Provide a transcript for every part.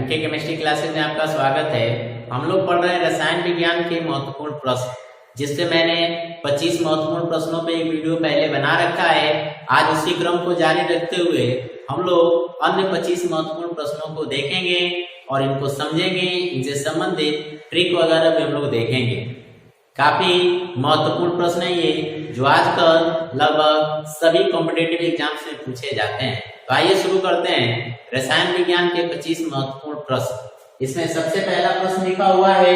MK chemistry classes में आपका स्वागत है। हम लोग पढ़ रहे हैं रसायन विज्ञान के महत्वपूर्ण प्रश्न, जिससे मैंने 25 महत्वपूर्ण प्रश्नों पे एक वीडियो पहले बना रखा है। आज उसी क्रम को जारी रखते हुए हम लोग अन्य 25 महत्वपूर्ण प्रश्नों को देखेंगे और इनको समझेंगे। इनसे संबंधित ट्रिक वगैरह भी हम लोग देखेंगे। काफी महत्वपूर्ण प्रश्न है ये, जो आजकल लगभग सभी कॉम्पिटिटिव एग्जाम्स में पूछे जाते हैं। तो आइए शुरू करते हैं रसायन विज्ञान के 25 महत्वपूर्ण प्रश्न। इसमें सबसे पहला प्रश्न लिखा हुआ है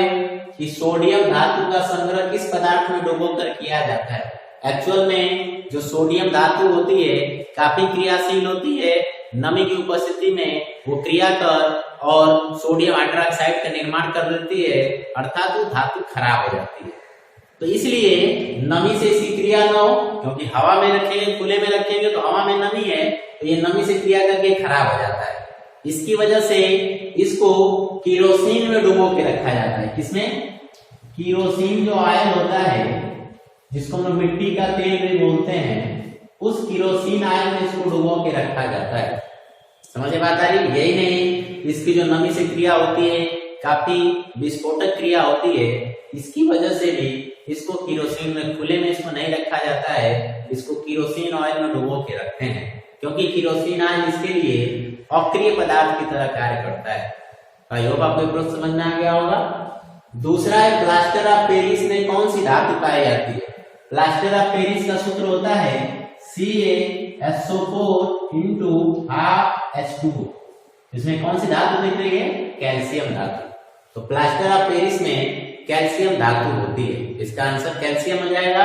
कि सोडियम धातु का संग्रह किस पदार्थ में डुबोकर किया जाता है। एक्चुअल में जो सोडियम धातु होती है काफी क्रियाशील होती है। नमी की उपस्थिति में वो क्रिया कर और सोडियम हाइड्रोक्साइड का निर्माण कर देती है, अर्थात वो धातु खराब हो जाती है। तो इसलिए नमी से इसकी क्रिया न हो, क्योंकि हवा में रखेंगे, खुले में रखेंगे तो हवा में नमी है, तो ये नमी से क्रिया करके खराब हो जाता है। इसकी वजह से इसको केरोसिन में डुबो के रखा जाता है। किसमें? केरोसिन जो ऑयल होता है, जिसको हम मिट्टी का तेल भी बोलते हैं, उस केरोसिन ऑयल में इसको डुबो के रखा जाता है। समझ बात आ रही? यही नहीं, इसकी जो नमी से क्रिया होती है काफी विस्फोटक क्रिया होती है, इसकी वजह से भी इसको केरोसिन में, खुले में इसको नहीं रखा जाता है, इसको केरोसिन ऑयल में डुबो के रखते हैं, क्योंकि केरोसिन ऑयल इसके लिए अक्रिय पदार्थ की तरह कार्य करता है। आई होप आपको प्रश्न समझ में आ गया होगा। दूसरा है प्लास्टर ऑफ पेरिस में कौन सी धातु पाई जाती है। प्लास्टर ऑफ पेरिस का सूत्र होता है CaSO4 × 12H2। इसमें कौन सी धातु दिख रही है? कैल्शियम धातु। तो प्लास्टर ऑफ पेरिस में कैल्शियम धातु होती है, इसका आंसर कैल्शियम हो जाएगा।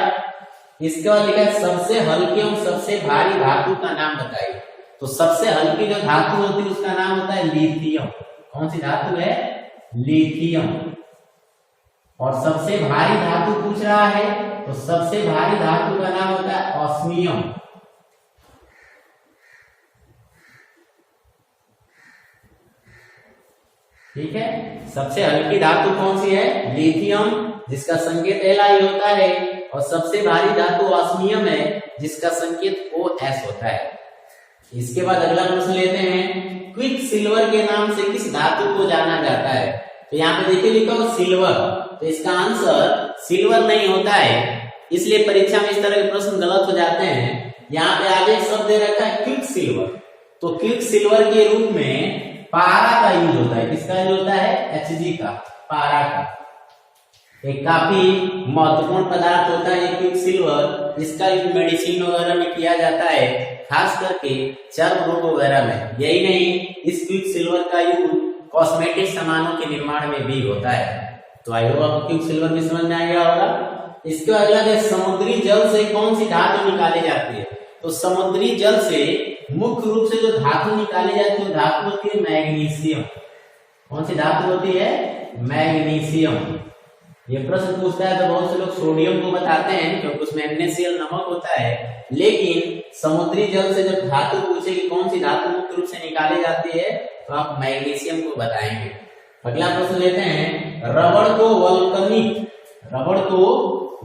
इसके बाद लिखा है सबसे हल्की और सबसे भारी धातु का नाम बताइए। तो सबसे हल्की जो धातु होती है उसका नाम होता है लिथियम। कौन सी धातु है? लिथियम। और सबसे भारी धातु पूछ रहा है, तो सबसे भारी धातु का नाम होता है ऑस्मियम। ठीक है, सबसे हल्की धातु कौन सी है? लिथियम, जिसका संकेत Li होता है, और सबसे भारी धातु ऑस्मियम है, जिसका संकेत OS होता है। इसके बाद अगला प्रश्न लेते हैं, क्विक सिल्वर के नाम से किस धातु को जाना जाता है। तो यहाँ पे देखिए लिखा हो सिल्वर, तो इसका आंसर सिल्वर नहीं होता है, इसलिए परीक्षा में इस तरह के प्रश्न गलत हो जाते हैं। यहाँ पे आगे एक शब्द दे रखा है क्विक सिल्वर, तो क्विक सिल्वर के रूप में पारा का यूज होता है। किसका यूज होता है? Hg का, पारा का। एक काफी महत्वपूर्ण पदार्थ होता है क्विक सिल्वर। इसका यूज मेडिसिन वगैरह में किया जाता है, खास करके चर्म रोग वगैरह में। यही नहीं, इस क्विक सिल्वर का यूज कॉस्मेटिक सामानों के निर्माण में भी होता है। तो आई होप आपको क्विक सिल्वर भी समझ में आ गया होगा। इसके बाद अगला है समुद्री जल से कौन सी धातु निकाली जाती है। तो समुद्री जल से मुख्य रूप से जो धातु निकाली जाती है धातु होती है मैग्नीशियम। कौन सी धातु होती है? मैग्नीशियम। ये प्रश्न पूछता है तो बहुत से लोग सोडियम को बताते हैं, क्योंकि उसमें NaCl नमक होता है, लेकिन समुद्री जल से जब धातु पूछे कि कौन सी धातु मुख्य रूप से निकाली जाती है, तो आप मैग्नीशियम को बताएंगे। अगला प्रश्न लेते हैं, रबड़ को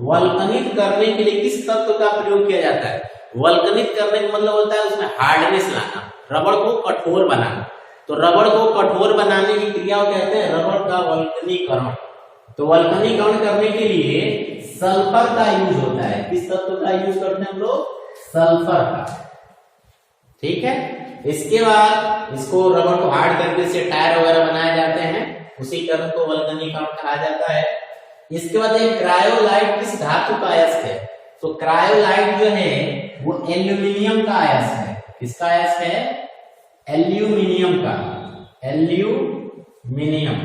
वल्कनित करने के लिए किस तत्व का प्रयोग किया जाता है। वल्कनित करने का मतलब होता है उसमें हार्डनेस लाना, रबड़ को कठोर बनाना। तो रबड़ को कठोर बनाने की क्रिया को कहते हैं रबड़ का वल्कनीकरण। तो वल्कनीकरण करने के लिए सल्फर का यूज होता है। किस तत्व का यूज करते हैं हम लोग? सल्फर का। ठीक है, इसके बाद इसको रबड़ को हार्ड करके से टायर वगैरह बनाए जाते हैं, उसी करण को वल्कनीकरण कहा जाता है। इसके बाद एक क्रायोलाइट किस धातु का अयस्क है। तो क्रायोलाइट जो है वो एल्यूमिनियम का अयस्क है। किसका अयस्क है? एल्यूमिनियम का, एल्यूमिनियम।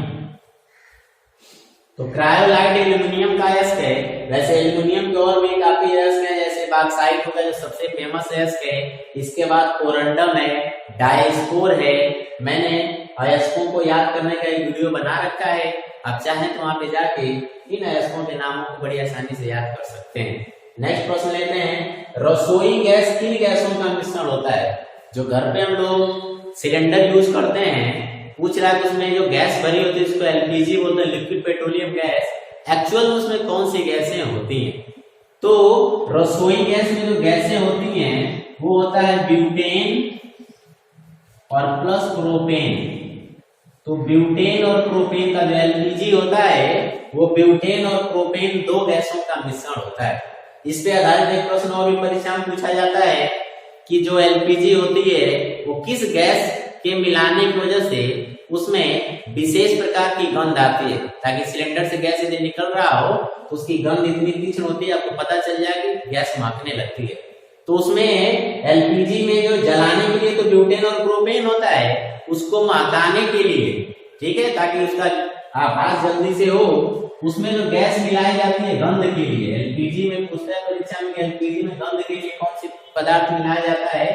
तो क्रायोलाइट एल्यूमिनियम का अयस्क है। वैसे एल्यूमिनियम के और भी काफी अयस्क है, जैसे बॉक्साइट होगा जो सबसे फेमस अयस्क है। इसके बाद कोरंडम है, डायस्कोर है। मैंने अयस्कों को याद करने का एक वीडियो बना रखा है, आप चाहें तो वहां पे जाके इन अयस्कों के नामों को बड़ी आसानी से याद कर सकते हैं। नेक्स्ट प्रश्न लेते हैं, रसोई गैस किन गैसों का मिश्रण होता है। जो घर पे हम लोग सिलेंडर यूज करते हैं, पूछ रहा है कि उसमें जो गैस भरी होती है उसको LPG बोलते हैं, लिक्विड पेट्रोलियम गैस। एक्चुअल में उसमें कौन सी गैसें होती हैं। तो रसोई गैस में जो गैसें होती हैं वो होता है ब्यूटेन और प्लस प्रोपेन। तो ब्यूटेन और प्रोपेन का जो एलपीजी होता है वो ब्यूटेन और प्रोपेन दो गैसों का मिश्रण होता है। इस पे आधारित एक प्रश्न और भी परीक्षा में पूछा जाता है कि जो एलपीजी होती है वो किस गैस के मिलाने की वजह से उसमें विशेष प्रकार की गंध आती है, ताकि सिलेंडर से गैस यदि निकल रहा हो तो उसकी गंध इतनी तीक्ष्ण होती है आपको पता चल जाए कि गैस महकने लगती है। तो उसमें एलपीजी में जो जलाने के लिए तो ब्यूटेन और प्रोपेन होता है, उसको महकाने के लिए, ठीक है, ताकि उसका आभास जल्दी से हो, उसमें जो गैस मिलाई जाती है गंध के लिए। एलपीजी में पूछता है परीक्षा में एलपीजी में गंध के लिए कौन सी पदार्थ मिलाया जाता है,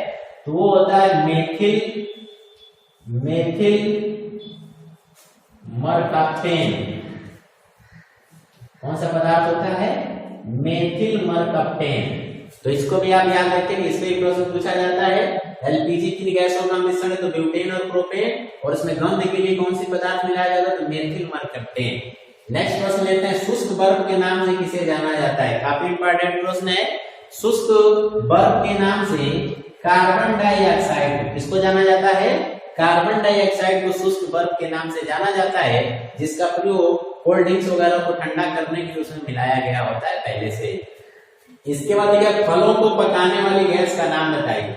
तो वो होता है मेथिल मरकप्टेन। कौन सा पदार्थ होता है? Methyl mercaptan. तो इसको भी आप याद रखेंगे, इसमें एक प्रश्न पूछा जाता है एलपीजी किन गैसों का मिश्रण है, तो ब्यूटेन और प्रोपेन, और इसमें गंध के लिए कौन सी पदार्थ मिलाया जाता है, तो मेथिल मरकप्टेन। नेक्स्ट प्रश्न लेते हैं, शुष्क बर्फ के नाम से किसे जाना जाता है? काफी इंपॉर्टेंट प्रश्न है। शुष्क बर्फ के नाम से कार्बन डाइऑक्साइड, किसको जाना जाता है? कार्बन डाइऑक्साइड को शुष्क बर्फ के नाम से जाना जाता है, जिसका प्रयोग कोल्ड ड्रिंक्स वगैरह को ठंडा करने के लिए उसमें मिलाया गया होता है पहले से। इसके बाद देखिए, फलों को पकाने वाली गैस का नाम बताइए।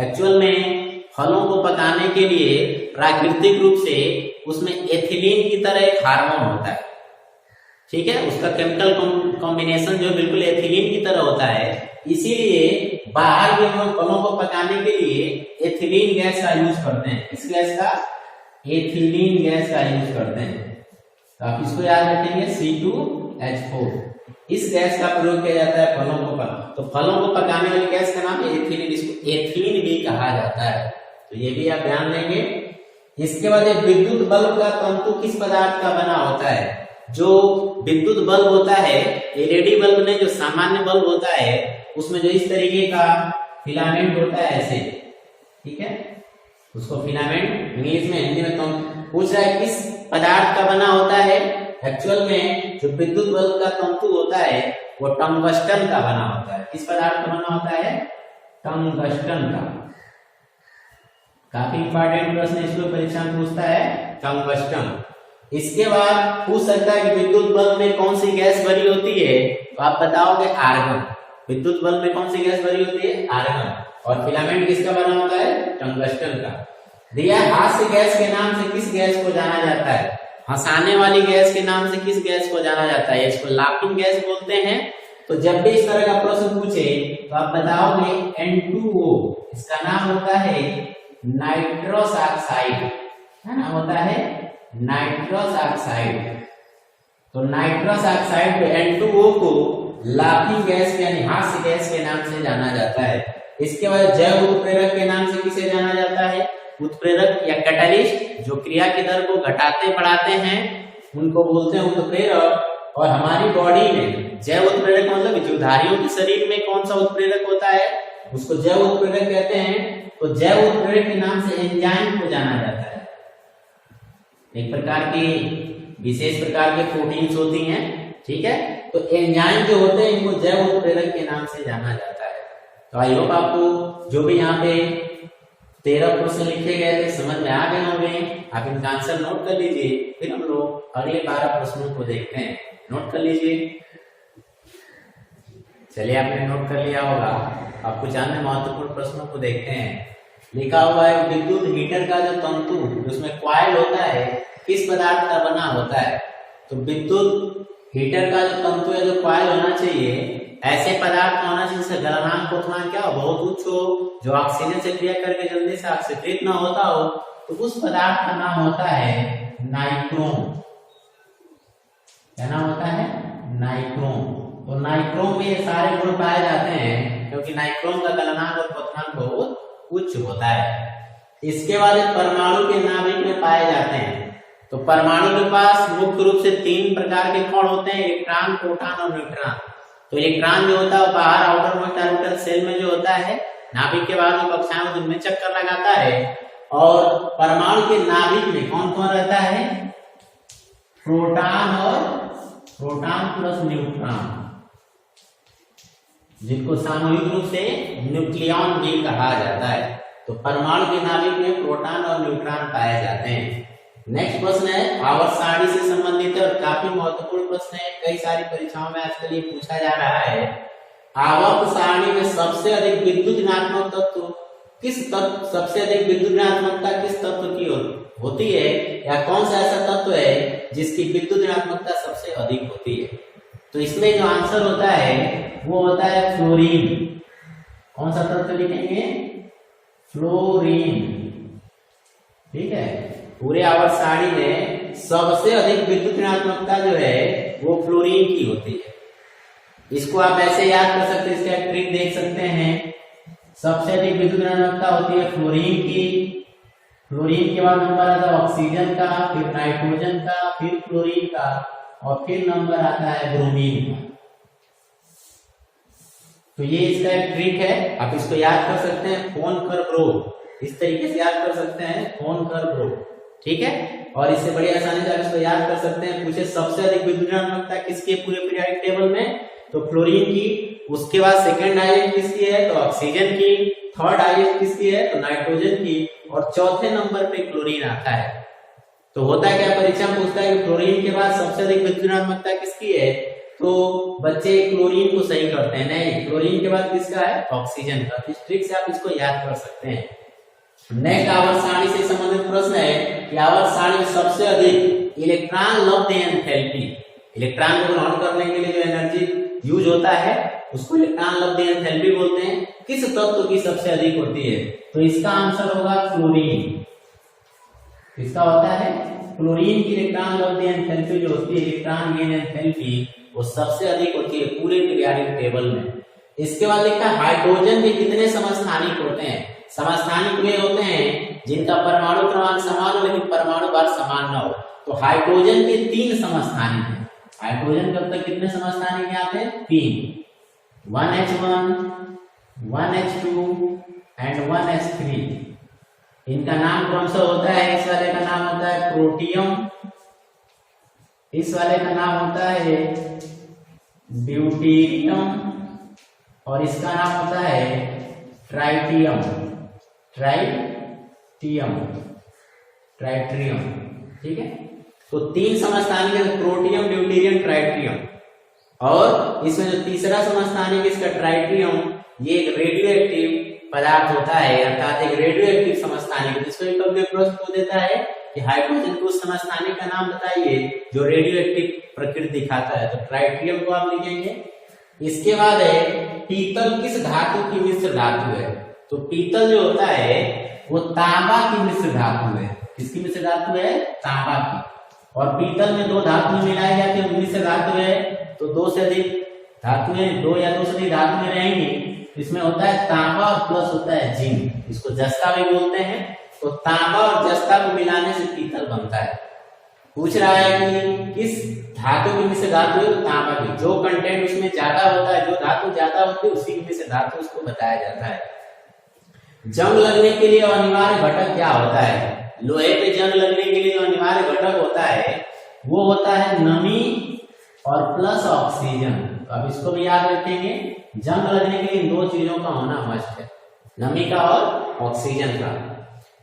एक्चुअल में फलों को पकाने के लिए प्राकृतिक रूप से उसमें एथिलीन की तरह एक हार्मोन होता है, ठीक है, उसका केमिकल कॉम्बिनेशन जो बिल्कुल एथिलीन की तरह होता है। इसीलिए बाहर भी हम फलों को पकाने के लिए एथिलीन गैस का यूज करते हैं। किस गैस का? एथिलीन गैस का यूज करते हैं। तो आप इसको याद रखेंगे, C2H4। इस गैस का प्रयोग किया जाता है फलों को तो फलों को पकाने वाली गैस का नाम एथिलीन, इसको एथीन भी कहा जाता है, तो ये भी आप ध्यान देंगे। इसके बाद विद्युत बल्ब का तंतु किस पदार्थ का बना होता है? जो विद्युत बल्ब होता है, एलईडी बल्ब में जो सामान्य बल्ब होता है उसमें जो इस तरीके का फिलामेंट होता है ऐसे, ठीक है, उसको फिलामेंट इंग्लिश में, हिंदी में पूछ रहा है किस पदार्थ का बना होता है। एक्चुअल में जो विद्युत बल्ब का तंतु होता है वो टंगस्टन का बना होता है। किस पदार्थ का बना होता है? टंगस्टन का। काफी इंपॉर्टेंट प्रश्न इसको परीक्षा में पूछता है, टंगस्टन। इसके बाद पूछ सकता है कि विद्युत बल्ब में कौन सी गैस भरी होती है, तो आप बताओगे आर्गन। विद्युत बल्ब में कौन सी गैस भरी होती है? आर्गन। और फिलामेंट किसका बना होता है? टंगस्टन का। दिया, हास्य गैस के नाम से किस गैस को जाना जाता है? हंसाने वाली गैस के नाम से किस गैस को जाना जाता है? इसको लाफिंग गैस बोलते हैं। तो जब भी इस तरह का प्रश्न पूछे तो आप बताओगे N2O। इसका नाम होता है नाइट्रस ऑक्साइड, है ना, होता है नाइट्रस ऑक्साइड। तो नाइट्रस ऑक्साइड N2O को लाफिंग गैस यानी हास्य गैस के नाम से जाना जाता है। इसके बाद जैव उत्प्रेरक के नाम से किसे जाना जाता है? उत्प्रेरक या कैटलिस्ट, जो क्रिया की दर को घटाते बढ़ाते हैं उनको बोलते हैं उत्प्रेरक। और हमारी बॉडी में जैव उत्प्रेरक मतलब जीवधारियों के शरीर में कौन सा उत्प्रेरक होता है, उसको जैव उत्प्रेरक कहते हैं। तो जैव उत्प्रेरक के नाम से एंजाइम को जाना जाता है। एक प्रकार की विशेष प्रकार के प्रोटीन्स होती हैं, ठीक है, तो एंजाइम जो होते हैं इनको जैव उत्प्रेरक के नाम से जाना जाता है। तो आई होप आपको जो भी यहाँ पे 13 प्रश्न लिखे गए थे समझ में आ गए होंगे। आप इनका आंसर नोट कर लीजिए, फिर हम लोग अगले 12 प्रश्नों को देखते हैं। नोट कर लीजिए। चलिए, आपने नोट कर लिया होगा। अब कुछ अन्य महत्वपूर्ण प्रश्नों को देखते हैं। लिखा हुआ है विद्युत हीटर का जो तंतु उसमें कॉइल होता है किस पदार्थ का बना होता है? तो विद्युत हीटर का जो तंतु है, जो कॉइल होना चाहिए, ऐसे पदार्थ का होना चाहिए जिसका गलनांक उतना क्या हो, बहुत उच्च हो, जो ऑक्सीजन से क्रिया करके जल्दी से ऑक्सीकृत ना होता हो, तो उस पदार्थ का नाम होता है नाइक्रोम। क्या नाम होता है? नाइक्रोम। तो नाइक्रोम में ये सारे गुण पाए जाते हैं क्योंकि नाइक्रोम का गलनांक और क्वथनांक बहुत उच्च होता है। इसके बाद परमाणु के नाभिक में पाए जाते हैं। तो परमाणु के पास मुख्य रूप से 3 प्रकार के कण होते हैं, इलेक्ट्रॉन, प्रोटॉन और न्यूट्रॉन। तो इलेक्ट्रॉन जो होता है बाहर आउटर मोस्ट ऑर्बिटल सेल में जो होता है, नाभिक के बाहर जो कक्षाएं उनमें चक्कर लगाता है। और परमाणु के नाभिक में कौन कौन रहता है? प्रोटॉन प्लस न्यूट्रॉन, जिनको सामूहिक रूप से न्यूक्लियॉन भी कहा जाता है। तो परमाणु के नाभिक में प्रोटॉन और न्यूट्रॉन पाए जाते हैं। नेक्स्ट प्रश्न है आवर्त सारणी से संबंधित है और काफी महत्वपूर्ण प्रश्न है, कई सारी परीक्षाओं में आजकल ये पूछा जा रहा है। आवर्त सारणी में सबसे अधिक विद्युत ऋणात्मक तत्व किस तत्व, सबसे अधिक विद्युत ऋणात्मकता किस तत्व की होती है, या कौन सा ऐसा तत्व है जिसकी विद्युत ऋणात्मकता सबसे अधिक होती है। तो इसमें जो आंसर होता है वो होता है फ्लोरीन। कौन सा तत्व लिखेंगे? फ्लोरीन। ठीक है, पूरे आवर्त सारणी में सबसे अधिक विद्युत ऋणात्मकता जो है वो फ्लोरीन की होती है। इसको आप ऐसे याद कर सकते हैं, इसका एक ट्रिक देख सकते हैं। सबसे अधिक विद्युत ऋणात्मकता होती है फ्लोरीन की, फ्लोरीन के बाद नंबर आता है ऑक्सीजन का, फिर नाइट्रोजन का, फिर फ्लोरीन का, और फिर नंबर आता है ब्रोमीन का। तो ये इसका एक ट्रिक है, आप इसको याद कर सकते हैं, फोन कर ब्रो, इस तरीके से याद कर सकते हैं, फोन कर ब्रो। ठीक है, और इससे बड़ी आसानी से आप इसको याद कर सकते हैं। पूछे सबसे अधिक विद्युत ऋणात्मकता किसकी है पूरे पीरियोडिक टेबल में, तो फ्लोरीन की। उसके बाद सेकंड हाईएस्ट किसकी है, तो ऑक्सीजन की। थर्ड हाईएस्ट किसकी है, तो नाइट्रोजन की। और चौथे नंबर पे क्लोरीन आता है। तो होता है क्या, परीक्षा में पूछता है कि फ्लोरीन के बाद सबसे अधिक विद्युत ऋणात्मकता किसकी है, तो बच्चे क्लोरीन को सही करते हैं, नहीं, फ्लोरीन के बाद किसका है, ऑक्सीजन का। इस ट्रिक से आप इसको याद कर सकते हैं। नेक्स्ट आवर्त सारणी से संबंधित प्रश्न है कि आवर्त सारणी में सबसे अधिक इलेक्ट्रॉन लब्ध एंथैल्पी, इलेक्ट्रॉन को ग्रहण करने के लिए जो एनर्जी यूज होता है उसको इलेक्ट्रॉन लब्ध एंथैल्पी बोलते हैं, किस तत्व की सबसे अधिक होती है, तो इसका आंसर होगा क्लोरीन। इसका होता है क्लोरीन की इलेक्ट्रॉन लब्ध एंथैल्पी जो होती है, इलेक्ट्रॉन गेन एंथैल्पी, वो सबसे अधिक होती है पूरे पीरियोडिक टेबल में। इसके बाद लिखा है हाइड्रोजन के कितने समस्थानिक होते हैं। समस्थानिक वे होते हैं जिनका परमाणु क्रमांक समान हो लेकिन परमाणु भार समान न हो। तो हाइड्रोजन के 3 समस्थानिक हैं। हाइड्रोजन कब तक कितने समस्थानिक यहाँ पे, 3, 1h1, 1h2 एंड 1h3। इनका नाम कौन सा होता है, इस वाले का नाम होता है प्रोटियम, इस वाले का नाम होता है ड्यूटेरियम, और इसका नाम होता है ट्राइटियम, ट्राइट्रियम। ठीक है, तो 3 समस्थानिक है, प्रोटियम, ड्यूटेरियम, ट्राइट्रियम। और इसमें जो तीसरा समस्थानिक इसका ट्राइट्रियम, ये एक रेडियो एक्टिव पदार्थ होता है, अर्थात एक रेडियो एक्टिव समस्थानिक, जिसको कभी प्रश्न पूछ देता है कि हाइड्रोजन को उस समस्थानिक का नाम बताइए जो रेडियो एक्टिव प्रकृति दिखाता है, तो ट्राइट्रियम को आप लिखेंगे। इसके बाद है पीतल किस धातु की मिश्र धातु है, तो पीतल जो होता है वो तांबा की मिश्र धातु है। किसकी मिश्र धातु है, तांबा की। और पीतल में 2 धातुएं मिलाई जाती है, मिश्र धातु है, तो 2 से अधिक धातुएं, 2 या 2 से अधिक धातुएं रहेंगी। इसमें होता है तांबा और प्लस होता है जिंक, इसको जस्ता भी बोलते हैं। तो तांबा और जस्ता को मिलाने से पीतल बनता है। पूछ रहा है कि किस धातु की मिश्र धातु है, तो तांबा की। जो कंटेंट उसमें ज्यादा होता है, जो धातु ज्यादा होती है, उसी की मिश्र धातु उसको बताया जाता है। जंग लगने के लिए अनिवार्य घटक क्या होता है, लोहे पे जंग लगने के लिए जो अनिवार्य घटक होता है वो होता है नमी और प्लस ऑक्सीजन। तो अब इसको भी याद रखेंगे, जंग लगने के लिए 2 चीजों का होना मस्ट है, नमी का और ऑक्सीजन का।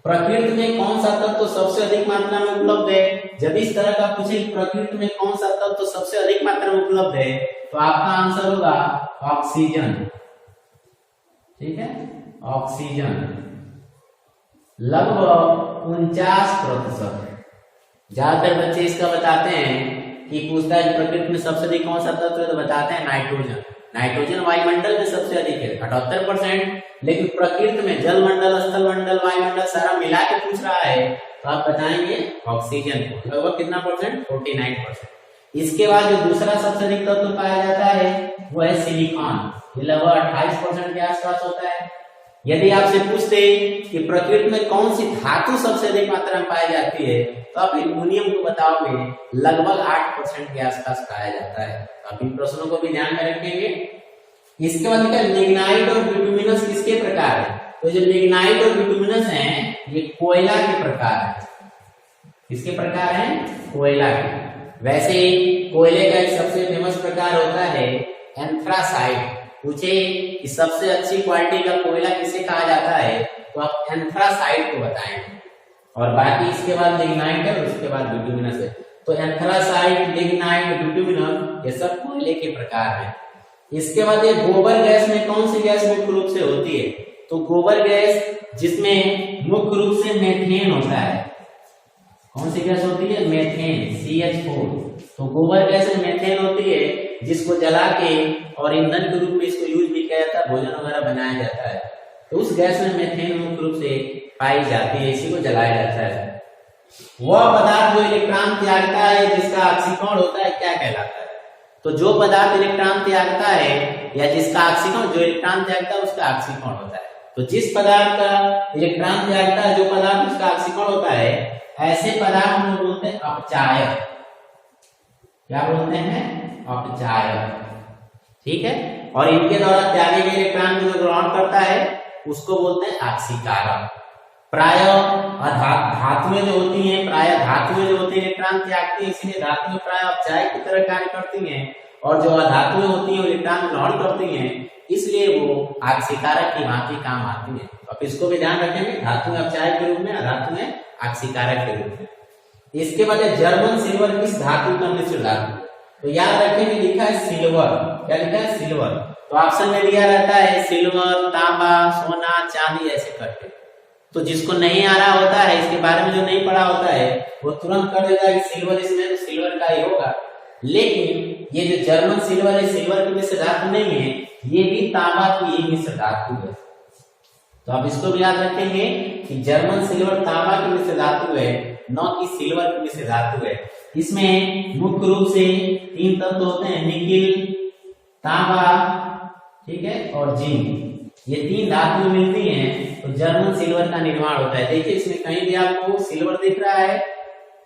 प्रकृति में कौन सा तत्व सबसे अधिक मात्रा में उपलब्ध है, जब इस तरह का पूछे प्रकृति में कौन सा तत्व सबसे अधिक मात्रा में उपलब्ध है, तो आपका आंसर होगा ऑक्सीजन। ठीक है, ऑक्सीजन लगभग 49%। ज्यादातर बच्चे इसका बताते हैं कि पूछता है प्रकृति में सबसे अधिक कौन सा तत्व है, तो बताते हैं नाइट्रोजन। नाइट्रोजन वायुमंडल में सबसे अधिक है 78%, लेकिन प्रकृति में जल मंडल, स्थल मंडल, वायुमंडल सारा मिला के पूछ रहा है, तो आप बताएंगे ऑक्सीजन को। लगभग कितना परसेंट, 49%। इसके बाद जो दूसरा सबसे अधिक तत्व पाया जाता है वो है सिलिकॉन, ये लगभग 28% के आसपास होता है। यदि आपसे पूछते कि प्रकृति में कौन सी धातु सबसे अधिक मात्रा में पाई जाती है, तो आप एल्युमिनियम को बताओगे, लगभग 8% के आसपास पाया जाता है। आप इन प्रश्नों को भी ध्यान में रखेंगे। इसके बाद लिग्नाइट और बिटुमिनस किसके प्रकार है, तो जो लिग्नाइट और बिटुमिनस हैं ये कोयला के प्रकार है। किसके प्रकार है, कोयला के। वैसे कोयले का एक सबसे फेमस प्रकार होता है एंथ्रासाइट। पूछे कि सबसे अच्छी क्वालिटी का कोयला किसे कहा जाता है, तो आप एंथ्रासाइट को बताएंगे। और बाकी इसके बाद लिग्नाइट है और उसके बाद बिटुमिनस है। तो एंथ्रासाइट, लिग्नाइट, बिटुमिनस ये सब कोयले के प्रकार हैं। इसके बाद ये गोबर गैस में कौन सी गैस मुख्य रूप से होती है? तो गोबर गैस जिसमें मुख्य रूप से मेथेन होता है। कौन सी गैस होती है? Methane, CH4। तो गोबर गैस में मेथेन होती है जिसको जला के और ईंधन के रूप में इसको यूज भी किया जाता है, भोजन वगैरह बनाया जाता है। तो उस गैस में मेथेन मुख्य रूप से पाई जाती है, इसी को जलाया जाता है। वह पदार्थ जो इलेक्ट्रॉन त्यागता है जिसका ऑक्सीकरण होता है क्या कहलाता है? तो जो पदार्थ इलेक्ट्रॉन त्यागता है या जिसका ऑक्सीकरण, जो इलेक्ट्रॉन त्यागता है उसका ऑक्सीकरण होता है। तो जिस पदार्थ का इलेक्ट्रॉन त्यागता है, जो पदार्थ उसका ऑक्सीकरण होता है, ऐसे पदार्थ हम बोलते हैं अपचायक। क्या बोलते हैं? अपचायक। ठीक है। और इनके द्वारा त्यागे गए इलेक्ट्रॉन को जो ग्रहण करता है उसको बोलते हैं ऑक्सीकारक। प्राय धातुएं जो होती हैं, इलेक्ट्रॉन त्यागती हैं, इसलिए धातुएं प्राय अपचायक की तरह कार्य करती हैं। और जो अधातुएं होती हैं इलेक्ट्रॉन ग्रहण करती हैं, इसलिए वो ऑक्सीकारक की भांति काम आती हैं। अब इसको भी ध्यान रखेंगे, धातुएं अपचायक के रूप में, अधातुएं ऑक्सीकारक के रूप में। इसके बाद जर्मन सिल्वर किस धातु का मिश्र धातु है? तो याद रखेंगे, लिखा है सिल्वर। क्या लिखा है? सिल्वर। तो ऑप्शन में दिया रहता है सिल्वर, तांबा, सोना, चांदी, ऐसे करके। तो जिसको नहीं आ रहा होता है, इसके बारे में जो नहीं पढ़ा होता है, वो तुरंत कर देगा कि सिल्वर इसमें तो सिल्वर का ही होगा। लेकिन ये जो जर्मन सिल्वर है, सिल्वर की मिश्र धातु नहीं है, ये भी तांबा की ही मिश्र धातु है। तो आप इसको भी याद रखेंगे कि जर्मन सिल्वर तांबा की मिश्र धातु है, न कि सिल्वर की मिश्र धातु है। इसमें मुख्य रूप से 3 तत्व होते हैं, निकिल, तांबा, ठीक है, और जिंक। ये 3 धातु मिलती हैं तो जर्मन सिल्वर का निर्माण होता है। देखिए इसमें कहीं भी आपको सिल्वर दिख रहा है,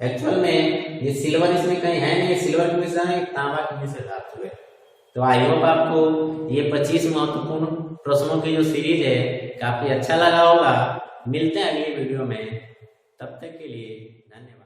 एक्चुअल में ये सिल्वर इसमें कहीं है नहीं, सिल्वर की मिश्रण है, तांबा की मिश्र धातु है। तो आई होप आपको ये 25 महत्वपूर्ण प्रश्नों की जो सीरीज है काफी अच्छा लगा होगा। मिलते हैं अगली वीडियो में, तब तक के लिए धन्यवाद।